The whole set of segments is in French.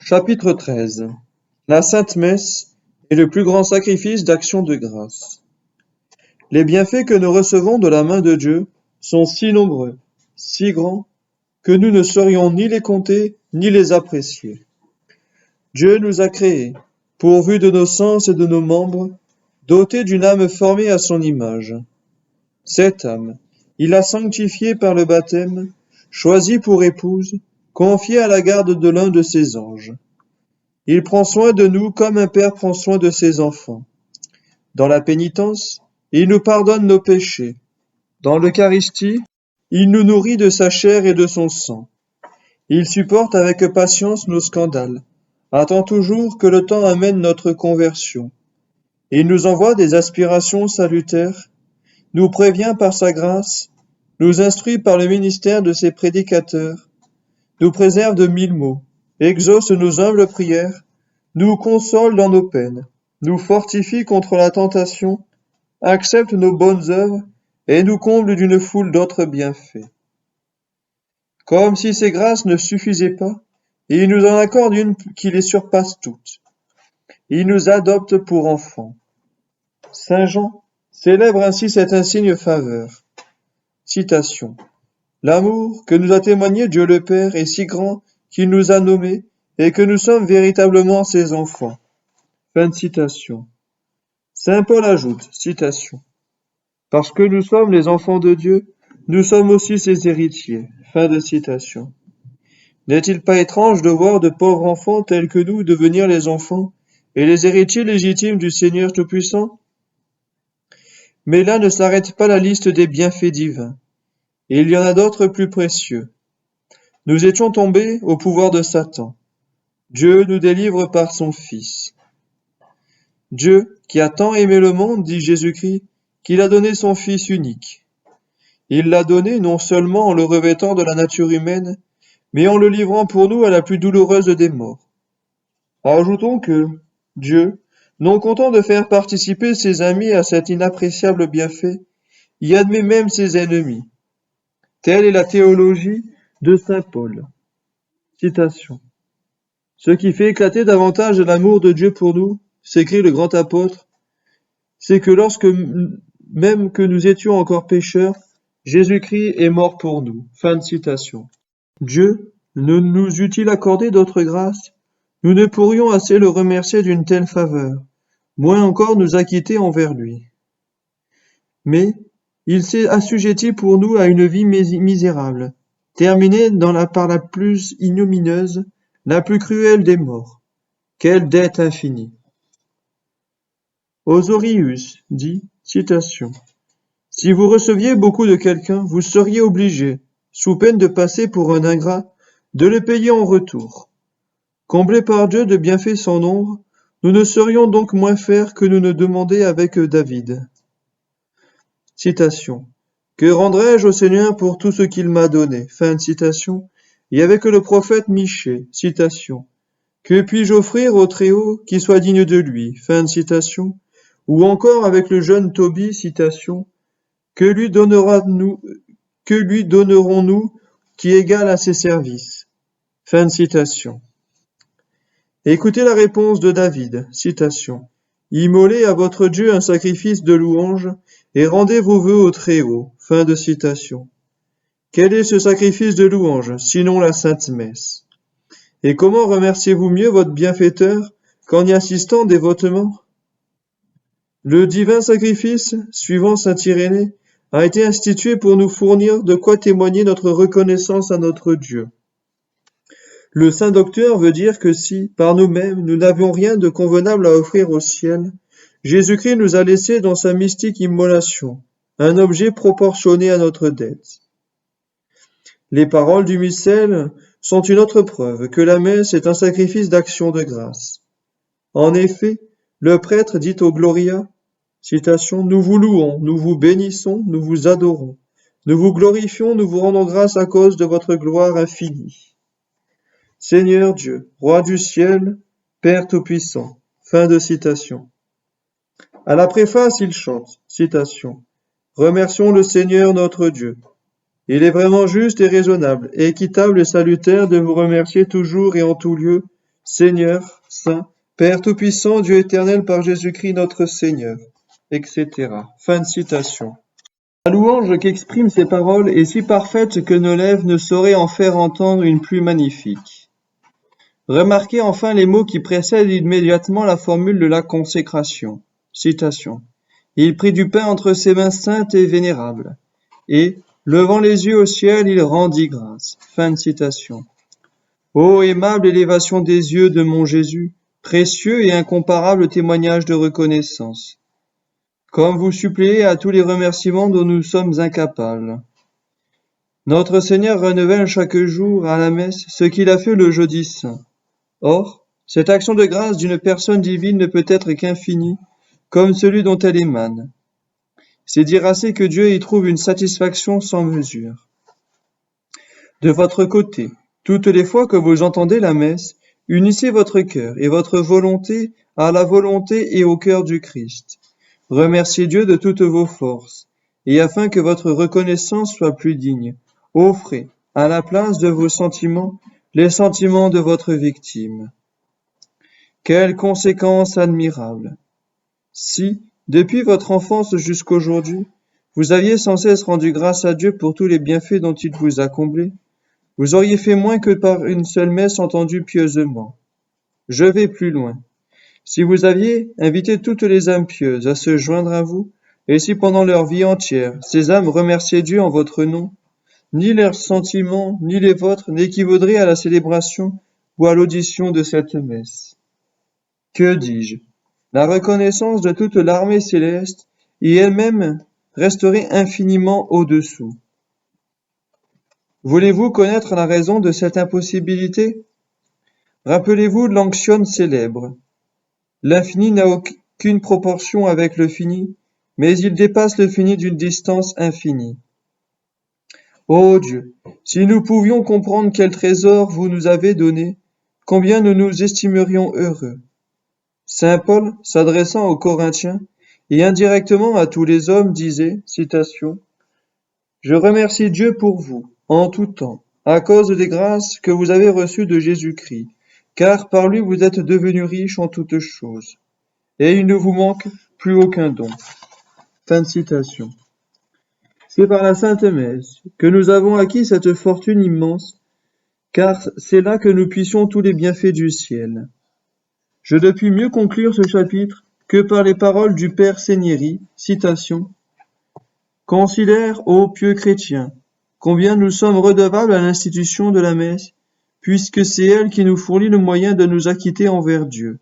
Chapitre 13. La Sainte Messe est le plus grand sacrifice d'action de grâce. Les bienfaits que nous recevons de la main de Dieu sont si nombreux, si grands, que nous ne saurions ni les compter ni les apprécier. Dieu nous a créés, pourvus de nos sens et de nos membres, dotés d'une âme formée à son image. Cette âme, il l'a sanctifiée par le baptême, choisie pour épouse, confiée à la garde de l'un de ses anges. Il prend soin de nous comme un père prend soin de ses enfants. Dans la pénitence, il nous pardonne nos péchés. Dans l'Eucharistie, il nous nourrit de sa chair et de son sang. Il supporte avec patience nos scandales, attend toujours que le temps amène notre conversion. Il nous envoie des aspirations salutaires, nous prévient par sa grâce, nous instruit par le ministère de ses prédicateurs, nous préserve de mille maux, exauce nos humbles prières, nous console dans nos peines, nous fortifie contre la tentation, accepte nos bonnes œuvres et nous comble d'une foule d'autres bienfaits. Comme si ces grâces ne suffisaient pas, il nous en accorde une qui les surpasse toutes. Il nous adopte pour enfants. Saint Jean célèbre ainsi cette insigne faveur. Citation. L'amour que nous a témoigné Dieu le Père est si grand qu'il nous a nommés et que nous sommes véritablement ses enfants. Fin de citation. Saint Paul ajoute, citation. Parce que nous sommes les enfants de Dieu, nous sommes aussi ses héritiers. Fin de citation. N'est-il pas étrange de voir de pauvres enfants tels que nous devenir les enfants et les héritiers légitimes du Seigneur Tout-Puissant? Mais là ne s'arrête pas la liste des bienfaits divins. Il y en a d'autres plus précieux. Nous étions tombés au pouvoir de Satan. Dieu nous délivre par son Fils. Dieu, qui a tant aimé le monde, dit Jésus-Christ, qu'il a donné son Fils unique. Il l'a donné non seulement en le revêtant de la nature humaine, mais en le livrant pour nous à la plus douloureuse des morts. Ajoutons que Dieu, non content de faire participer ses amis à cet inappréciable bienfait, y admet même ses ennemis. Telle est la théologie de saint Paul. Citation. Ce qui fait éclater davantage l'amour de Dieu pour nous, s'écrit le grand apôtre, c'est que lorsque même que nous étions encore pécheurs, Jésus-Christ est mort pour nous. Fin de citation. Dieu ne nous eût-il accordé d'autres grâces, nous ne pourrions assez le remercier d'une telle faveur, moins encore nous acquitter envers lui. Mais il s'est assujetti pour nous à une vie misérable, terminée par la plus ignominieuse, la plus cruelle des morts. Quelle dette infinie! Osorius dit, citation, « Si vous receviez beaucoup de quelqu'un, vous seriez obligé, sous peine de passer pour un ingrat, de le payer en retour. Comblés par Dieu de bienfaits sans nombre, nous ne saurions donc moins faire que nous ne demandait avec David. » Citation. « Que rendrai-je au Seigneur pour tout ce qu'il m'a donné ?» Fin de citation. Et avec le prophète Michée, citation. « Que puis-je offrir au Très-Haut qui soit digne de lui ?» Fin de citation. Ou encore avec le jeune Tobie, citation. « Que lui donnerons-nous qui égale à ses services ?» Fin de citation. Écoutez la réponse de David, citation. « Immolez à votre Dieu un sacrifice de louange et rendez vos vœux au Très-Haut. » Fin de citation. Quel est ce sacrifice de louange, sinon la Sainte Messe? Et comment remerciez-vous mieux votre bienfaiteur qu'en y assistant dévotement? Le divin sacrifice, suivant saint Irénée, a été institué pour nous fournir de quoi témoigner notre reconnaissance à notre Dieu. Le saint docteur veut dire que si, par nous-mêmes, nous n'avions rien de convenable à offrir au ciel, Jésus-Christ nous a laissé dans sa mystique immolation un objet proportionné à notre dette. Les paroles du missel sont une autre preuve que la messe est un sacrifice d'action de grâce. En effet, le prêtre dit au Gloria, citation, « Nous vous louons, nous vous bénissons, nous vous adorons, nous vous glorifions, nous vous rendons grâce à cause de votre gloire infinie. Seigneur Dieu, Roi du ciel, Père Tout-Puissant. » Fin de citation. À la préface, il chante, citation, « Remercions le Seigneur notre Dieu. Il est vraiment juste et raisonnable, et équitable et salutaire de vous remercier toujours et en tout lieu Seigneur, Saint, Père Tout-Puissant, Dieu éternel par Jésus-Christ notre Seigneur, etc. Fin de citation. La louange qu'expriment ces paroles est si parfaite que nos lèvres ne sauraient en faire entendre une plus magnifique. Remarquez enfin les mots qui précèdent immédiatement la formule de la consécration. Citation. Il prit du pain entre ses mains saintes et vénérables, et, levant les yeux au ciel, il rendit grâce. Fin de citation. Ô aimable élévation des yeux de mon Jésus, précieux et incomparable témoignage de reconnaissance. Comme vous suppléez à tous les remerciements dont nous sommes incapables. Notre Seigneur renouvelle chaque jour à la messe ce qu'il a fait le jeudi saint. Or, cette action de grâce d'une personne divine ne peut être qu'infinie, comme celui dont elle émane. C'est dire assez que Dieu y trouve une satisfaction sans mesure. De votre côté, toutes les fois que vous entendez la messe, unissez votre cœur et votre volonté à la volonté et au cœur du Christ. Remerciez Dieu de toutes vos forces, et afin que votre reconnaissance soit plus digne, offrez, à la place de vos sentiments, les sentiments de votre victime. Quelle conséquence admirable! Si, depuis votre enfance jusqu'aujourd'hui, vous aviez sans cesse rendu grâce à Dieu pour tous les bienfaits dont il vous a comblés, vous auriez fait moins que par une seule messe entendue pieusement. Je vais plus loin. Si vous aviez invité toutes les âmes pieuses à se joindre à vous, et si pendant leur vie entière, ces âmes remerciaient Dieu en votre nom, ni leurs sentiments, ni les vôtres n'équivaudraient à la célébration ou à l'audition de cette messe. Que dis-je? La reconnaissance de toute l'armée céleste et elle-même resterait infiniment au-dessous. Voulez-vous connaître la raison de cette impossibilité? Rappelez-vous l'anxione célèbre. L'infini n'a aucune proportion avec le fini, mais il dépasse le fini d'une distance infinie. Ô Dieu, si nous pouvions comprendre quel trésor vous nous avez donné, combien nous nous estimerions heureux. Saint Paul, s'adressant aux Corinthiens, et indirectement à tous les hommes, disait, citation, « Je remercie Dieu pour vous, en tout temps, à cause des grâces que vous avez reçues de Jésus-Christ, car par lui vous êtes devenus riches en toutes choses, et il ne vous manque plus aucun don. » Fin de citation. C'est par la Sainte Messe que nous avons acquis cette fortune immense, car c'est là que nous puissions tous les bienfaits du ciel. Je ne puis mieux conclure ce chapitre que par les paroles du Père Seignéry, citation. Considère, ô pieux chrétiens, combien nous sommes redevables à l'institution de la messe, puisque c'est elle qui nous fournit le moyen de nous acquitter envers Dieu.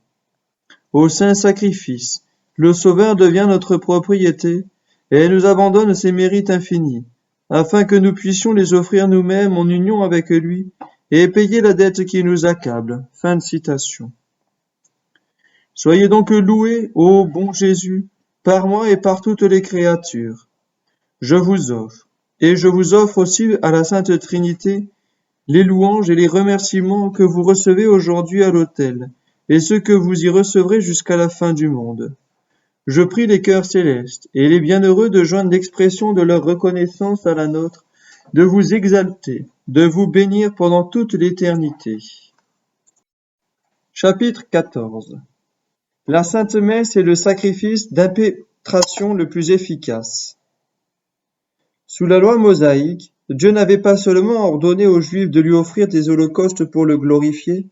Au saint sacrifice, le Sauveur devient notre propriété, et nous abandonne ses mérites infinis, afin que nous puissions les offrir nous-mêmes en union avec lui, et payer la dette qui nous accable. Fin de citation. Soyez donc loués, ô bon Jésus, par moi et par toutes les créatures. Je vous offre, et je vous offre aussi à la Sainte Trinité, les louanges et les remerciements que vous recevez aujourd'hui à l'autel, et ceux que vous y recevrez jusqu'à la fin du monde. Je prie les cœurs célestes et les bienheureux de joindre l'expression de leur reconnaissance à la nôtre, de vous exalter, de vous bénir pendant toute l'éternité. Chapitre 14. La Sainte Messe est le sacrifice d'impétration le plus efficace. Sous la loi mosaïque, Dieu n'avait pas seulement ordonné aux Juifs de lui offrir des holocaustes pour le glorifier,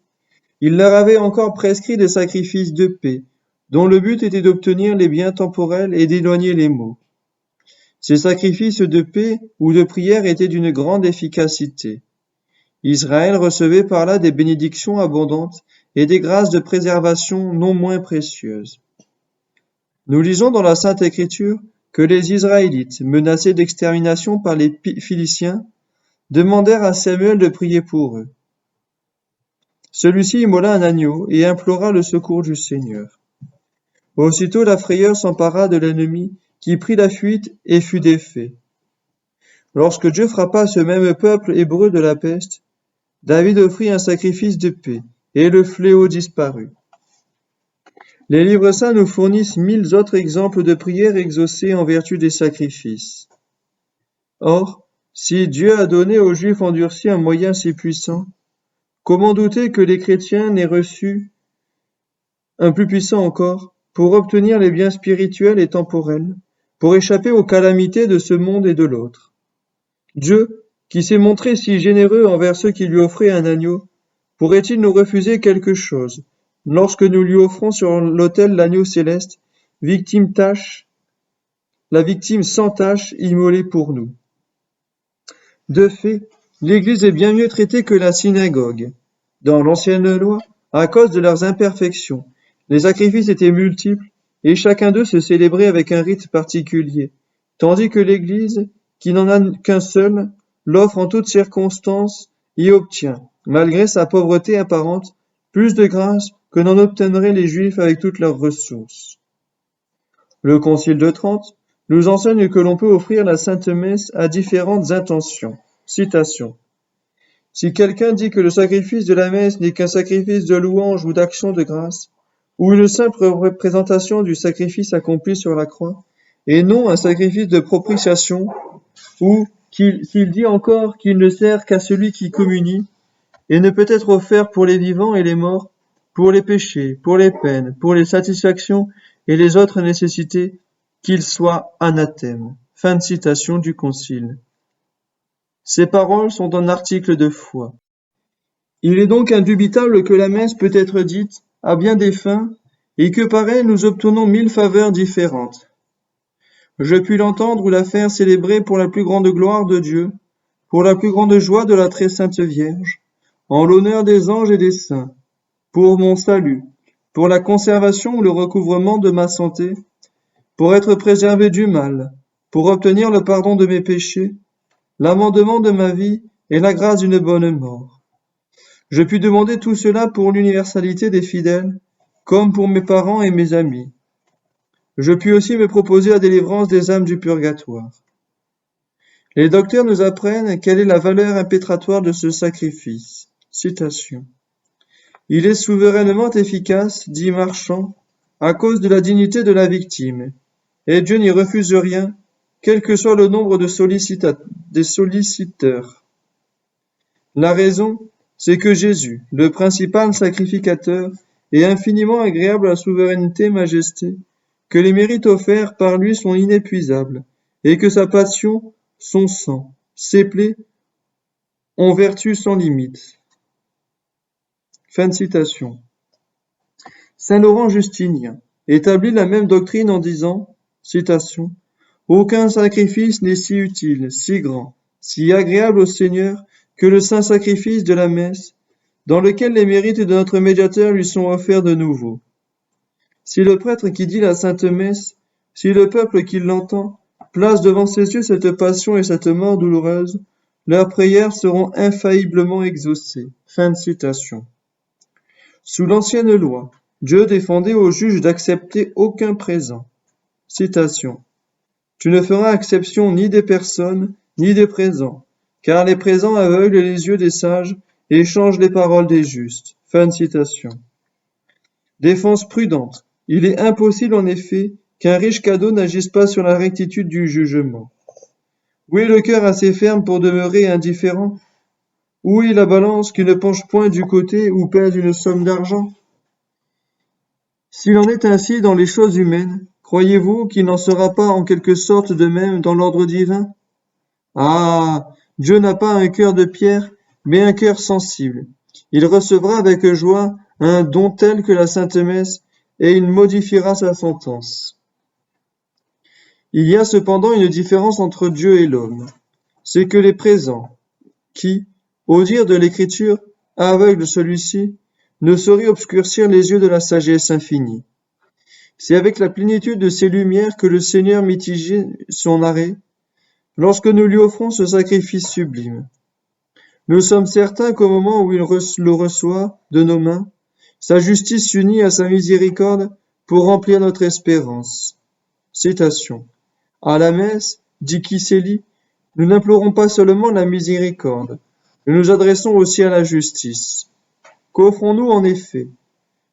il leur avait encore prescrit des sacrifices de paix, dont le but était d'obtenir les biens temporels et d'éloigner les maux. Ces sacrifices de paix ou de prière étaient d'une grande efficacité. Israël recevait par là des bénédictions abondantes et des grâces de préservation non moins précieuses. Nous lisons dans la Sainte Écriture que les Israélites, menacés d'extermination par les Philistins, demandèrent à Samuel de prier pour eux. Celui-ci immola un agneau et implora le secours du Seigneur. Aussitôt la frayeur s'empara de l'ennemi, qui prit la fuite et fut défait. Lorsque Dieu frappa ce même peuple hébreu de la peste, David offrit un sacrifice de paix, et le fléau disparut. Les livres saints nous fournissent 1000 autres exemples de prières exaucées en vertu des sacrifices. Or, si Dieu a donné aux Juifs endurcis un moyen si puissant, Comment douter que les chrétiens n'aient reçu un plus puissant encore, pour obtenir les biens spirituels et temporels, pour échapper aux calamités de ce monde et de l'autre. Dieu, qui s'est montré si généreux envers ceux qui lui offraient un agneau, pourrait-il nous refuser quelque chose, lorsque nous lui offrons sur l'autel l'agneau céleste, la victime sans tache immolée pour nous? De fait, l'Église est bien mieux traitée que la synagogue. Dans l'ancienne loi, à cause de leurs imperfections, les sacrifices étaient multiples et chacun d'eux se célébrait avec un rite particulier, tandis que l'Église, qui n'en a qu'un seul, l'offre en toutes circonstances et obtient, malgré sa pauvreté apparente, plus de grâce que n'en obtiendraient les Juifs avec toutes leurs ressources. Le Concile de Trente nous enseigne que l'on peut offrir la Sainte Messe à différentes intentions. Citation. Si quelqu'un dit que le sacrifice de la messe n'est qu'un sacrifice de louange ou d'action de grâce, ou une simple représentation du sacrifice accompli sur la croix, et non un sacrifice de propitiation, ou s'il dit encore qu'il ne sert qu'à celui qui communie, et ne peut être offert pour les vivants et les morts, pour les péchés, pour les peines, pour les satisfactions et les autres nécessités, qu'il soit anathème. Fin de citation du Concile. Ces paroles sont un article de foi. Il est donc indubitable que la messe peut être dite à bien des fins, et que par elle nous obtenons 1000 faveurs différentes. Je puis l'entendre ou la faire célébrer pour la plus grande gloire de Dieu, pour la plus grande joie de la très sainte Vierge, en l'honneur des anges et des saints, pour mon salut, pour la conservation ou le recouvrement de ma santé, pour être préservé du mal, pour obtenir le pardon de mes péchés, l'amendement de ma vie et la grâce d'une bonne mort. Je puis demander tout cela pour l'universalité des fidèles, comme pour mes parents et mes amis. Je puis aussi me proposer la délivrance des âmes du purgatoire. Les docteurs nous apprennent quelle est la valeur impétratoire de ce sacrifice. Citation. Il est souverainement efficace, dit Marchand, à cause de la dignité de la victime, et Dieu n'y refuse rien, quel que soit le nombre des solliciteurs. La raison, c'est que Jésus, le principal sacrificateur, est infiniment agréable à la souveraineté majesté, que les mérites offerts par lui sont inépuisables, et que sa passion, son sang, ses plaies, ont vertu sans limite. Fin de citation. Saint Laurent Justinien établit la même doctrine en disant, citation, « Aucun sacrifice n'est si utile, si grand, si agréable au Seigneur que le saint sacrifice de la messe, dans lequel les mérites de notre médiateur lui sont offerts de nouveau. Si le prêtre qui dit la sainte messe, si le peuple qui l'entend, place devant ses yeux cette passion et cette mort douloureuse, leurs prières seront infailliblement exaucées. » Fin de citation. Sous l'ancienne loi, Dieu défendait aux juges d'accepter aucun présent. Citation. Tu ne feras exception ni des personnes, ni des présents, car les présents aveuglent les yeux des sages et changent les paroles des justes. Fin de citation. Défense prudente. Il est impossible en effet qu'un riche cadeau n'agisse pas sur la rectitude du jugement. Où est le cœur assez ferme pour demeurer indifférent? Où est la balance qui ne penche point du côté où pèse une somme d'argent? S'il en est ainsi dans les choses humaines, croyez-vous qu'il n'en sera pas en quelque sorte de même dans l'ordre divin? Ah, Dieu n'a pas un cœur de pierre, mais un cœur sensible. Il recevra avec joie un don tel que la Sainte Messe, et il modifiera sa sentence. Il y a cependant une différence entre Dieu et l'homme. C'est que les présents, qui, au dire de l'Écriture, aveuglent celui-ci, ne sauraient obscurcir les yeux de la sagesse infinie. C'est avec la plénitude de ces lumières que le Seigneur mitigeait son arrêt, lorsque nous lui offrons ce sacrifice sublime. Nous sommes certains qu'au moment où il le reçoit de nos mains, sa justice s'unit à sa miséricorde pour remplir notre espérance. Citation. À la messe, dit Kiseli, nous n'implorons pas seulement la miséricorde, nous nous adressons aussi à la justice. Qu'offrons-nous en effet?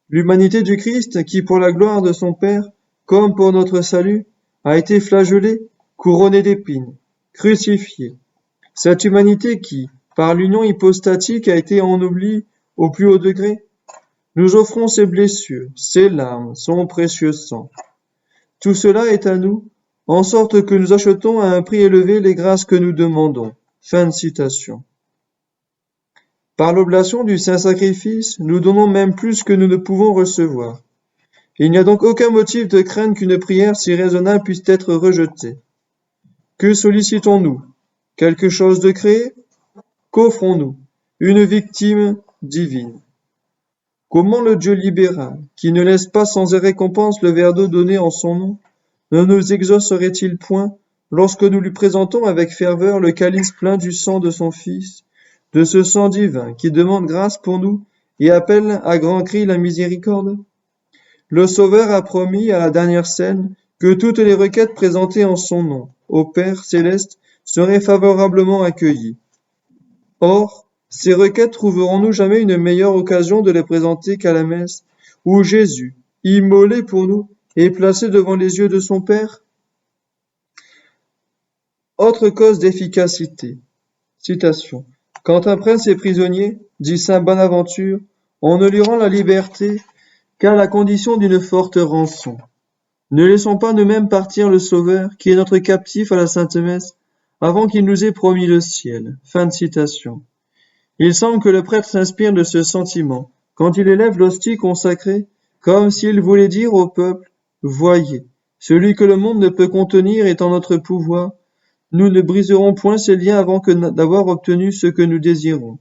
L'humanité du Christ qui, pour la gloire de son Père, comme pour notre salut, a été flagellée, couronnée d'épines, crucifiée. Cette humanité qui, par l'union hypostatique, a été en oubli au plus haut degré. Nous offrons ses blessures, ses larmes, son précieux sang. Tout cela est à nous, en sorte que nous achetons à un prix élevé les grâces que nous demandons. Fin de citation. Par l'oblation du Saint-Sacrifice, nous donnons même plus que nous ne pouvons recevoir. Il n'y a donc aucun motif de craindre qu'une prière si raisonnable puisse être rejetée. Que sollicitons-nous? Quelque chose de créé? Qu'offrons-nous? Une victime divine. Comment le Dieu libéral, qui ne laisse pas sans récompense le verre d'eau donné en son nom, ne nous exaucerait-il point lorsque nous lui présentons avec ferveur le calice plein du sang de son Fils, de ce sang divin qui demande grâce pour nous et appelle à grands cris la miséricorde? Le Sauveur a promis à la dernière scène que toutes les requêtes présentées en son nom au Père céleste seraient favorablement accueillies. Or, ces requêtes trouverons-nous jamais une meilleure occasion de les présenter qu'à la messe, où Jésus, immolé pour nous, est placé devant les yeux de son Père? Autre cause d'efficacité. Citation. Quand un prince est prisonnier, dit saint Bonaventure, on ne lui rend la liberté qu'à la condition d'une forte rançon. Ne laissons pas nous-mêmes partir le Sauveur, qui est notre captif à la Sainte Messe, avant qu'il nous ait promis le ciel. Fin de citation. Il semble que le prêtre s'inspire de ce sentiment, quand il élève l'hostie consacrée, comme s'il voulait dire au peuple, voyez, celui que le monde ne peut contenir est en notre pouvoir, nous ne briserons point ces liens avant d'avoir obtenu ce que nous désirons.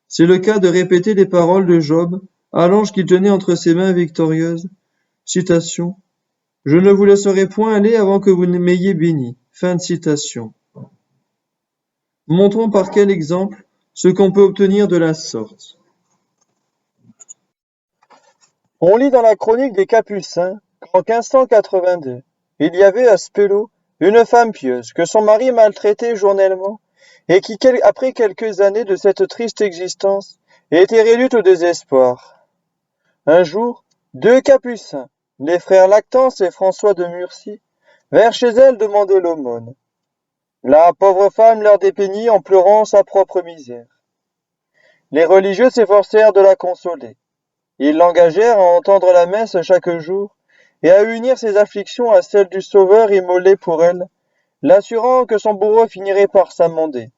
C'est le cas de répéter les paroles de Job, à l'ange qu'il tenait entre ses mains victorieuses. Citation. Je ne vous laisserai point aller avant que vous ne m'ayez béni. Fin de citation. Montrons par quel exemple ce qu'on peut obtenir de la sorte. On lit dans la chronique des Capucins qu'en 1582, il y avait à Spello une femme pieuse que son mari maltraitait journellement et qui, après quelques années de cette triste existence, était réduite au désespoir. Un jour, deux Capucins, les frères Lactance et François de Murcie, vinrent chez elle demander l'aumône. La pauvre femme leur dépeignit en pleurant sa propre misère. Les religieux s'efforcèrent de la consoler. Ils l'engagèrent à entendre la messe chaque jour et à unir ses afflictions à celles du Sauveur immolé pour elle, l'assurant que son bourreau finirait par s'amender.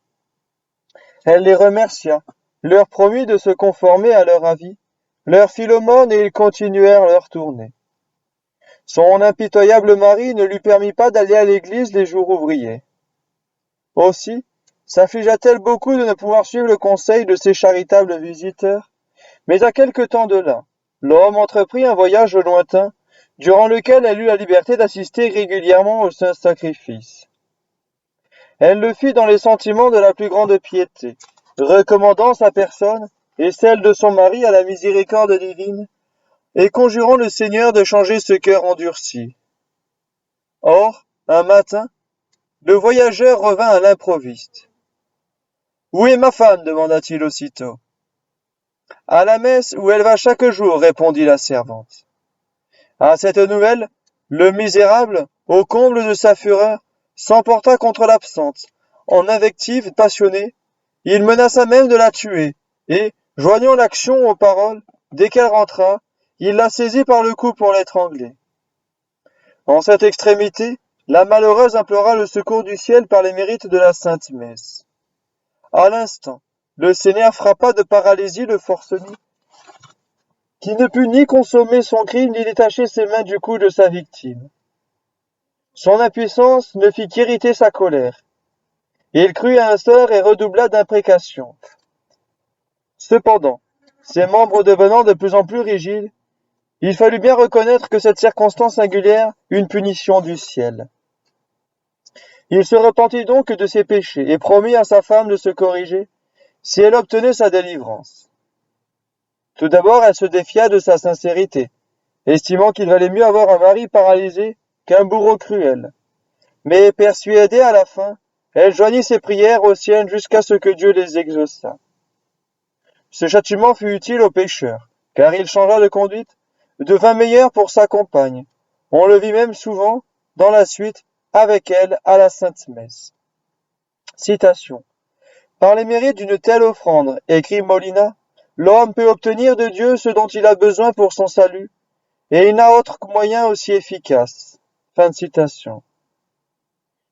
Elle les remercia, leur promit de se conformer à leur avis, leur fit l'aumône et ils continuèrent leur tournée. Son impitoyable mari ne lui permit pas d'aller à l'église les jours ouvriers. Aussi, s'affligea-t-elle beaucoup de ne pouvoir suivre le conseil de ses charitables visiteurs, mais à quelque temps de là, l'homme entreprit un voyage lointain, durant lequel elle eut la liberté d'assister régulièrement au saint sacrifice. Elle le fit dans les sentiments de la plus grande piété, recommandant sa personne et celle de son mari à la miséricorde divine, et conjurant le Seigneur de changer ce cœur endurci. Or, un matin, le voyageur revint à l'improviste. « Où est ma femme ? demanda-t-il aussitôt. « À la messe où elle va chaque jour, répondit la servante. À cette nouvelle, le misérable, au comble de sa fureur, s'emporta contre l'absente. En invectives passionnées, il menaça même de la tuer, et, joignant l'action aux paroles, dès qu'elle rentra, il la saisit par le cou pour l'étrangler. En cette extrémité, la malheureuse implora le secours du ciel par les mérites de la Sainte Messe. À l'instant, le Seigneur frappa de paralysie le forcené, qui ne put ni consommer son crime ni détacher ses mains du cou de sa victime. Son impuissance ne fit qu'irriter sa colère. Il crut à un sort et redoubla d'imprécations. Cependant, ses membres devenant de plus en plus rigides, il fallut bien reconnaître que cette circonstance singulière eut une punition du ciel. Il se repentit donc de ses péchés et promit à sa femme de se corriger si elle obtenait sa délivrance. Tout d'abord, elle se défia de sa sincérité, estimant qu'il valait mieux avoir un mari paralysé qu'un bourreau cruel. Mais persuadée à la fin, elle joignit ses prières aux siennes jusqu'à ce que Dieu les exauçât. Ce châtiment fut utile au pécheur, car il changea de conduite, devint meilleur pour sa compagne. On le vit même souvent, dans la suite, avec elle à la Sainte Messe. Citation. Par les mérites d'une telle offrande, écrit Molina, L'homme peut obtenir de Dieu ce dont il a besoin pour son salut, et il n'a autre moyen aussi efficace. Fin de citation.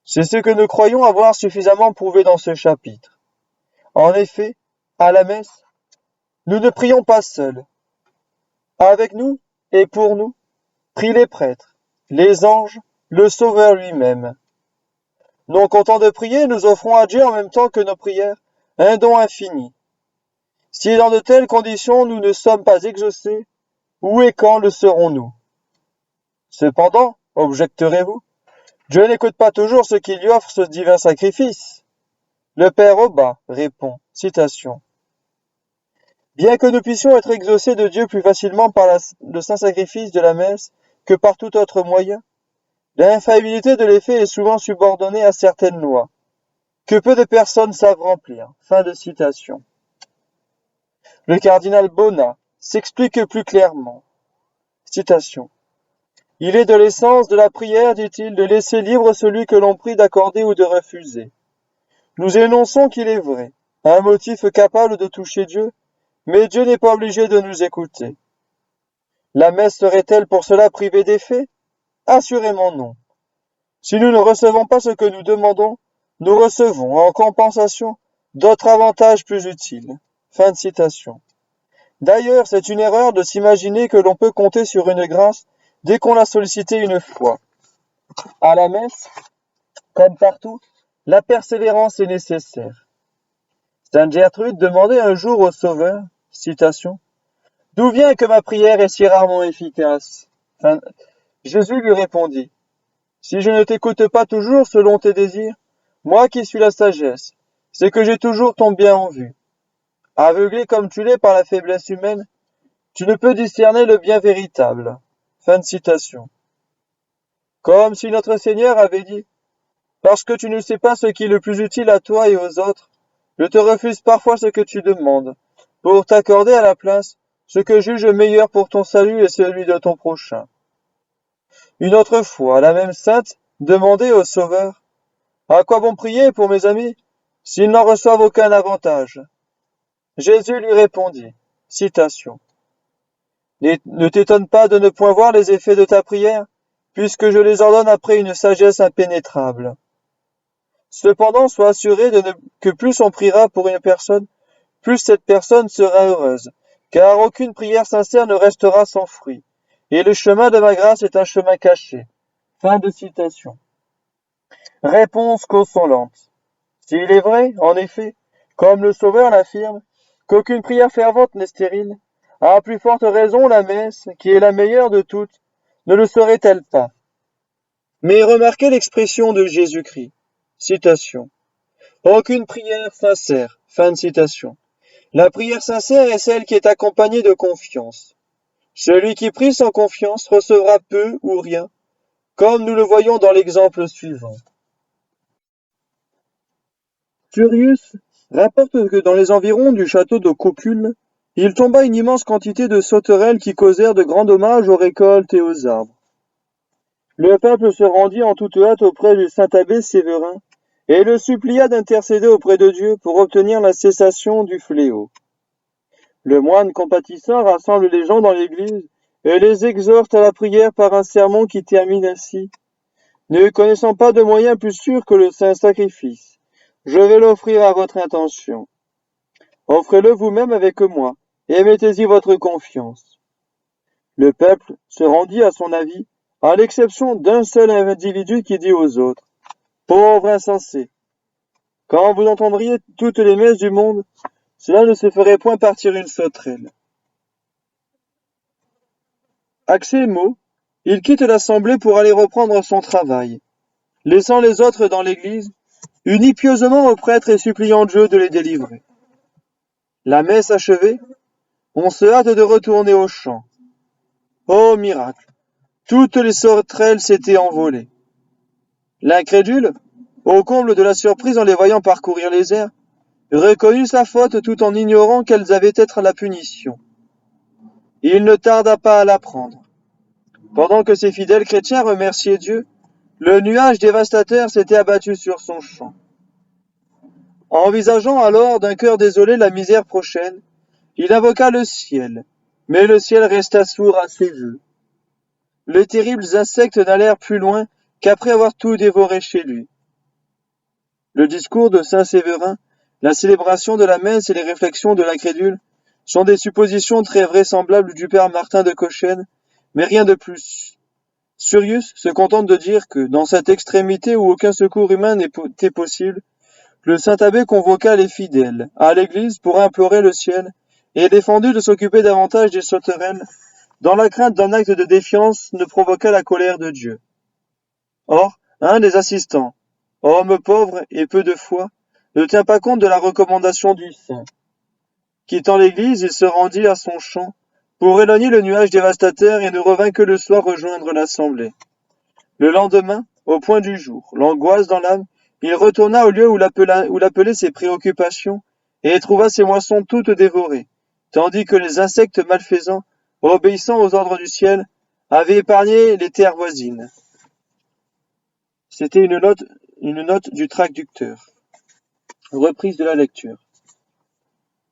C'est ce que nous croyons avoir suffisamment prouvé dans ce chapitre. En effet, à la messe, nous ne prions pas seuls. Avec nous et pour nous, prient les prêtres, les anges, le Sauveur lui-même. Non contents de prier, nous offrons à Dieu en même temps que nos prières un don infini. Si dans de telles conditions nous ne sommes pas exaucés, où et quand le serons-nous? Cependant, objecterez-vous, Dieu n'écoute pas toujours ceux qui lui offrent ce divin sacrifice. Le Père au bas répond, citation. Bien que nous puissions être exaucés de Dieu plus facilement par le saint sacrifice de la messe que par tout autre moyen, l'infaillibilité de l'effet est souvent subordonnée à certaines lois, que peu de personnes savent remplir. Fin de citation. Le cardinal Bona s'explique plus clairement. Citation. Il est de l'essence de la prière, dit-il, de laisser libre celui que l'on prie d'accorder ou de refuser. Nous énonçons qu'il est vrai, un motif capable de toucher Dieu, mais Dieu n'est pas obligé de nous écouter. La messe serait-elle pour cela privée d'effet? Assurément non. Si nous ne recevons pas ce que nous demandons, nous recevons en compensation d'autres avantages plus utiles. Fin de citation. D'ailleurs, c'est une erreur de s'imaginer que l'on peut compter sur une grâce dès qu'on l'a sollicité une fois. À la messe, comme partout, la persévérance est nécessaire. Sainte Gertrude demandait un jour au Sauveur, citation, « D'où vient que ma prière est si rarement efficace ?» Jésus lui répondit, « Si je ne t'écoute pas toujours selon tes désirs, moi qui suis la sagesse, c'est que j'ai toujours ton bien en vue. Aveuglé comme tu l'es par la faiblesse humaine, tu ne peux discerner le bien véritable. » Fin de citation. Comme si notre Seigneur avait dit, « Parce que tu ne sais pas ce qui est le plus utile à toi et aux autres, je te refuse parfois ce que tu demandes, pour t'accorder à la place ce que juge meilleur pour ton salut et celui de ton prochain. » Une autre fois, la même sainte demandait au Sauveur, « À quoi bon prier pour mes amis, s'ils n'en reçoivent aucun avantage ?» Jésus lui répondit, citation, « Ne t'étonne pas de ne point voir les effets de ta prière, puisque je les ordonne après une sagesse impénétrable. Cependant, sois assuré que plus on priera pour une personne, plus cette personne sera heureuse, car aucune prière sincère ne restera sans fruit, et le chemin de ma grâce est un chemin caché. » Fin de citation. Réponse consolante. S'il est vrai, en effet, comme le Sauveur l'affirme, qu'aucune prière fervente n'est stérile, à plus forte raison la messe, qui est la meilleure de toutes, ne le serait-elle pas. Mais remarquez l'expression de Jésus-Christ. Citation. Aucune prière sincère. Fin de citation. La prière sincère est celle qui est accompagnée de confiance. Celui qui prie sans confiance recevra peu ou rien, comme nous le voyons dans l'exemple suivant. Furius rapporte que dans les environs du château de Cocule, il tomba une immense quantité de sauterelles qui causèrent de grands dommages aux récoltes et aux arbres. Le peuple se rendit en toute hâte auprès du saint abbé Séverin et le supplia d'intercéder auprès de Dieu pour obtenir la cessation du fléau. Le moine compatissant rassemble les gens dans l'église et les exhorte à la prière par un sermon qui termine ainsi. Ne connaissant pas de moyen plus sûr que le saint sacrifice, je vais l'offrir à votre intention. Offrez-le vous-même avec moi et mettez-y votre confiance. Le peuple se rendit à son avis, à l'exception d'un seul individu qui dit aux autres, « Pauvres insensés, quand vous entendriez toutes les messes du monde, cela ne se ferait point partir une sauterelle. » À ces mots, il quitte l'assemblée pour aller reprendre son travail, laissant les autres dans l'église, unis pieusement au prêtre et suppliant Dieu de les délivrer. La messe achevée, on se hâte de retourner au champ. Oh miracle! Toutes les sauterelles s'étaient envolées. L'incrédule, au comble de la surprise en les voyant parcourir les airs, reconnut sa faute tout en ignorant quelles avaient être la punition. Il ne tarda pas à l'apprendre. Pendant que ses fidèles chrétiens remerciaient Dieu, le nuage dévastateur s'était abattu sur son champ. Envisageant alors d'un cœur désolé la misère prochaine, Il invoqua le ciel, mais le ciel resta sourd à ses vœux. Les terribles insectes n'allèrent plus loin qu'après avoir tout dévoré chez lui. Le discours de saint Séverin, la célébration de la messe et les réflexions de l'incrédule sont des suppositions très vraisemblables du père Martin de Cauchène, mais rien de plus. Surius se contente de dire que, dans cette extrémité où aucun secours humain n'était possible, le saint abbé convoqua les fidèles à l'église pour implorer le ciel et défendu de s'occuper davantage des sauterelles, dans la crainte d'un acte de défiance ne provoqua la colère de Dieu. Or, un des assistants, homme pauvre et peu de foi, ne tient pas compte de la recommandation du saint. Quittant l'église, il se rendit à son champ pour éloigner le nuage dévastateur et ne revint que le soir rejoindre l'assemblée. Le lendemain, au point du jour, l'angoisse dans l'âme, il retourna au lieu où l'appelaient ses préoccupations et trouva ses moissons toutes dévorées, tandis que les insectes malfaisants, obéissant aux ordres du ciel, avaient épargné les terres voisines. C'était une note du traducteur. Reprise de la lecture.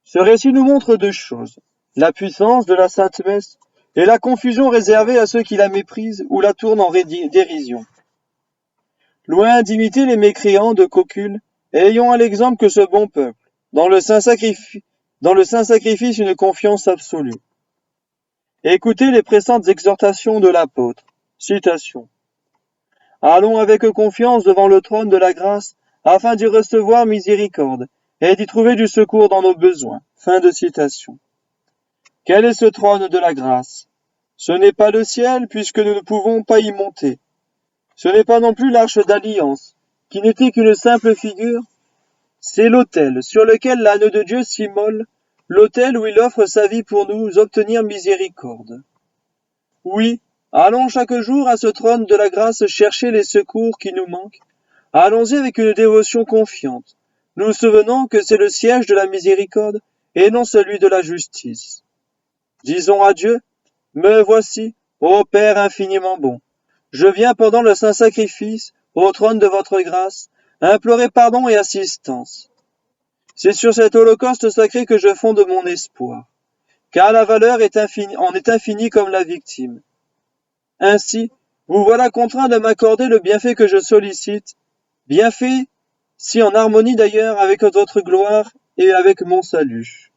Ce récit nous montre deux choses, la puissance de la Sainte Messe et la confusion réservée à ceux qui la méprisent ou la tournent en dérision. Loin d'imiter les mécréants de Cocule, ayons à l'exemple que ce bon peuple, dans le saint sacrifice une confiance absolue. Écoutez les pressantes exhortations de l'apôtre. Citation. Allons avec confiance devant le trône de la grâce, afin d'y recevoir miséricorde, et d'y trouver du secours dans nos besoins. Fin de citation. Quel est ce trône de la grâce? Ce n'est pas le ciel, puisque nous ne pouvons pas y monter. Ce n'est pas non plus l'arche d'alliance, qui n'était qu'une simple figure. C'est l'autel sur lequel l'agneau de Dieu s'immole, l'autel où il offre sa vie pour nous obtenir miséricorde. Oui, allons chaque jour à ce trône de la grâce chercher les secours qui nous manquent. Allons-y avec une dévotion confiante, nous souvenons que c'est le siège de la miséricorde et non celui de la justice. Disons à Dieu, me voici, ô Père infiniment bon. Je viens pendant le saint sacrifice, au trône de votre grâce, implorer pardon et assistance. C'est sur cet holocauste sacré que je fonde mon espoir, car la valeur en est infinie comme la victime. Ainsi, vous voilà contraint de m'accorder le bienfait que je sollicite, bienfait, si en harmonie d'ailleurs avec votre gloire et avec mon salut.